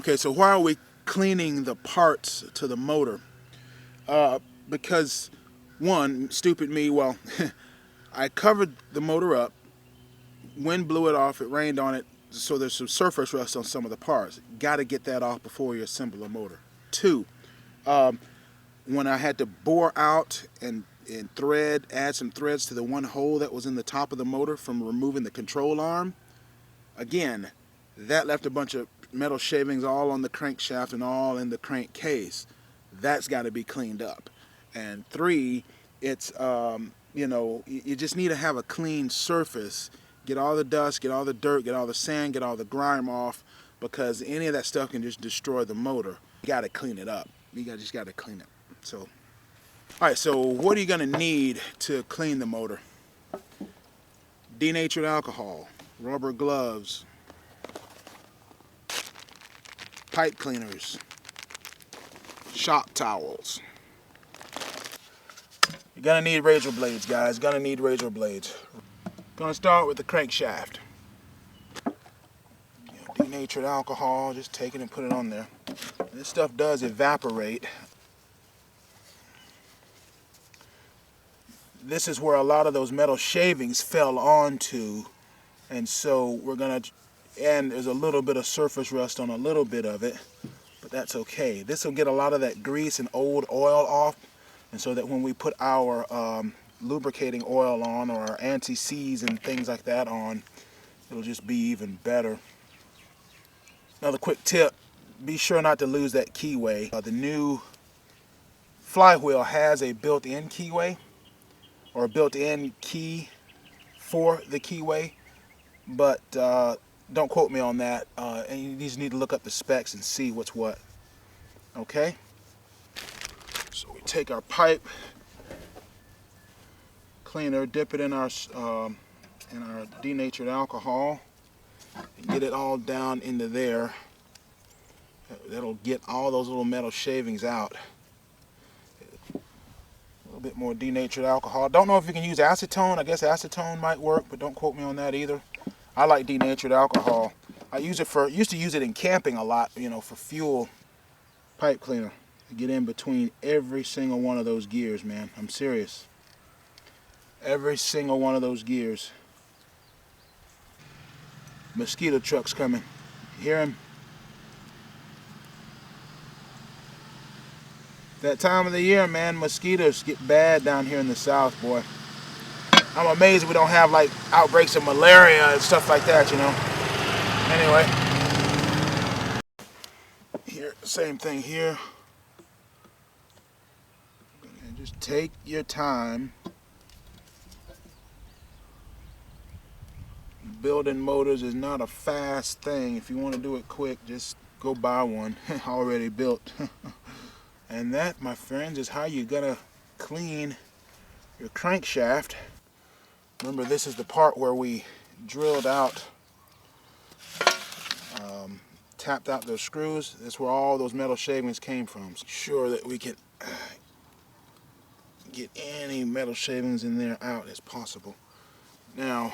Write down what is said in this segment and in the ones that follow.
Okay, so why are we cleaning the parts to the motor? Because, one, stupid me, well, I covered the motor up, wind blew it off, it rained on it, so there's some surface rust on some of the parts. Got to get that off before you assemble a motor. Two, when I had to bore out and add some threads to the one hole that was in the top of the motor from removing the control arm, again, that left a bunch of metal shavings all on the crankshaft and all in the crankcase. That's got to be cleaned up. And three, it's, you just need to have a clean surface. Get all the dust, get all the dirt, get all the sand, get all the grime off, because any of that stuff can just destroy the motor. You got to clean it up. Just got to clean it. So, all right, so what are you going to need to clean the motor? Denatured alcohol, rubber gloves, pipe cleaners, shop towels. You're gonna need razor blades, guys. Gonna need razor blades. Gonna start with the crankshaft. Denatured alcohol, just take it and put it on there. This stuff does evaporate. This is where a lot of those metal shavings fell onto, and so we're gonna, and there's a little bit of surface rust on a little bit of it, but that's okay. This will get a lot of that grease and old oil off, and so that when we put our lubricating oil on, or our anti-seize and things like that on, it'll just be even better. Another quick tip, be sure not to lose that keyway. The new Flywheel has a built-in keyway, or a built-in key for the keyway, but don't quote me on that, and you just need to look up the specs and see what's what. Okay? So we take our pipe cleaner, dip it in our denatured alcohol, and get it all down into there. That'll get all those little metal shavings out. A little bit more denatured alcohol. Don't know if you can use acetone. I guess acetone might work, but don't quote me on that either. I like denatured alcohol. I used to use it in camping a lot, for fuel. Pipe cleaner. Get in between every single one of those gears, man. I'm serious. Every single one of those gears. Mosquito truck's coming. You hear him? That time of the year, man, mosquitoes get bad down here in the south, boy. I'm amazed we don't have like outbreaks of malaria and stuff like that, Anyway, here, same thing here. And just take your time. Building motors is not a fast thing. If you want to do it quick, just go buy one already built. And that, my friends, is how you're gonna clean your crankshaft. Remember, this is the part where we drilled out, tapped out those screws. That's where all those metal shavings came from. Sure that we can get any metal shavings in there out as possible. Now,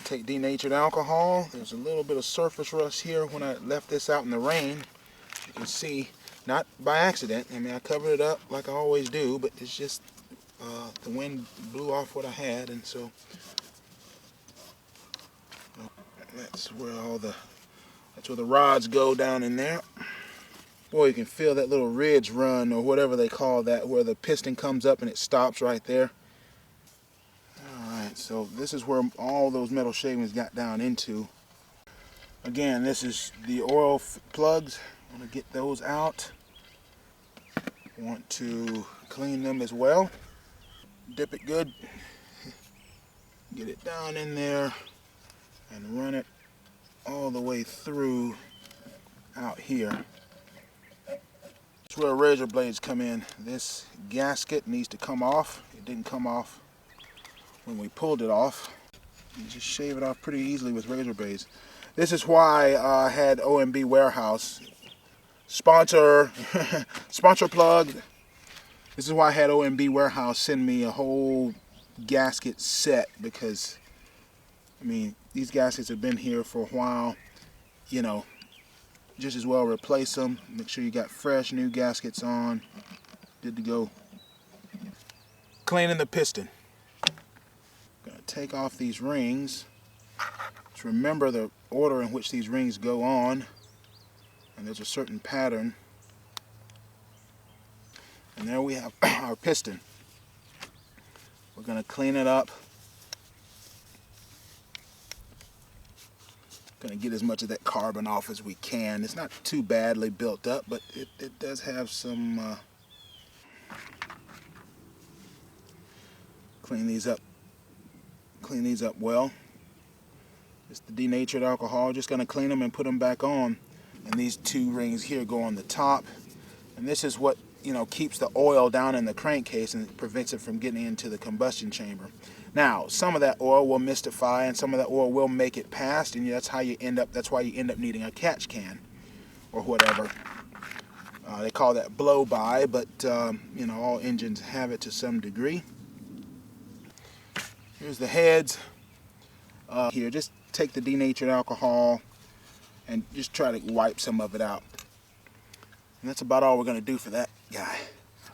take denatured alcohol. There's a little bit of surface rust here when I left this out in the rain. You can see, not by accident. I mean, I covered it up like I always do, but it's just the wind blew off what I had, and so that's where the rods go down in there. Boy, you can feel that little ridge run, or whatever they call that, where the piston comes up and it stops right there. Alright, so this is where all those metal shavings got down into. Again, this is the oil plugs. I want to get those out. Want to clean them as well. Dip it good. Get it down in there and run it all the way through out here. That's where razor blades come in. This gasket needs to come off. It didn't come off when we pulled it off. You just shave it off pretty easily with razor blades. This is why I had OMB Warehouse sponsor plug. This is why I had OMB Warehouse send me a whole gasket set, because I mean, these gaskets have been here for a while. You know, just as well replace them. Make sure you got fresh new gaskets on. Good to go. Cleaning the piston. Gonna take off these rings. Just remember the order in which these rings go on. And there's a certain pattern. And there we have our piston. We're gonna clean it up. Gonna get as much of that carbon off as we can. It's not too badly built up, but it does have some clean these up well. Just the denatured alcohol, just gonna clean them and put them back on. And these two rings here go on the top, and this is what, you know, keeps the oil down in the crankcase and prevents it from getting into the combustion chamber. Now, some of that oil will mystify, and some of that oil will make it past, and that's why you end up needing a catch can or whatever. They call that blow by, but you know, all engines have it to some degree. Here's the heads. Here, just take the denatured alcohol and just try to wipe some of it out. And that's about all we're going to do for that guy.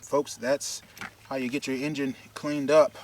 Folks, that's how you get your engine cleaned up.